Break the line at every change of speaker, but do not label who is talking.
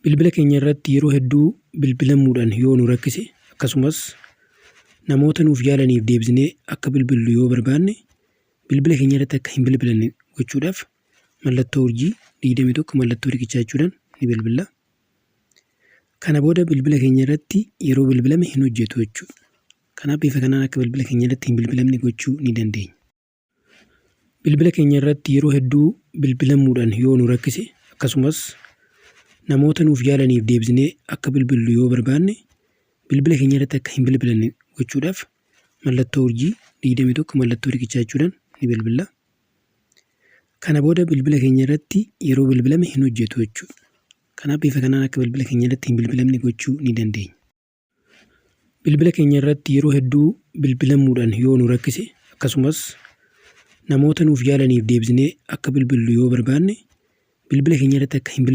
Bilbila keenya irratti yeroo hedduu bilbilamuudhaan yoo nu rakkise akkasumas namoota nuuf yaalaniif deebisnee akka bilbillu yoo barbaanne bilbila keenya irratti akka hin bilbilanne gochuudhaaf mallattoo urjii 21 mallattoo riqichaa jechuudhaan ni bilbilla. Kana booda bilbila keenya irratti yeroo bilbilame hin hojjetu jechuudha. Kanaaf bifa kanaan akka bilbila keenya irratti hin bilbilamne gochuu ni dandeenya. Bilbila keenya irratti yeroo hedduu bilbilamuudhaan yoo nu rakkise akkasumas namoota nuuf yaalaniif deebisnee akka bilbillu yoo barbaanne bilbila keenya irratti akka hin bilbilanne gochuudhaaf mallattoo urjii 21 mallattoo riqichaa jechuudhaan ni bilbilla. Kana booda bilbila keenya irratti yeroo bilbilame hin hojjetu jechuudha. Kanaaf bifa kanaan akka bilbila keenya irratti hin bilbilamne gochuu ni dandeenya. Bilbila keenya irratti yeroo hedduu bilbilamuudhaan yoo nu rakkise akkasumas namoota nuuf yaalaniif deebisnee akka bilbillu yoo barbaanne bilbila keenya irratti akka hin bilbilanne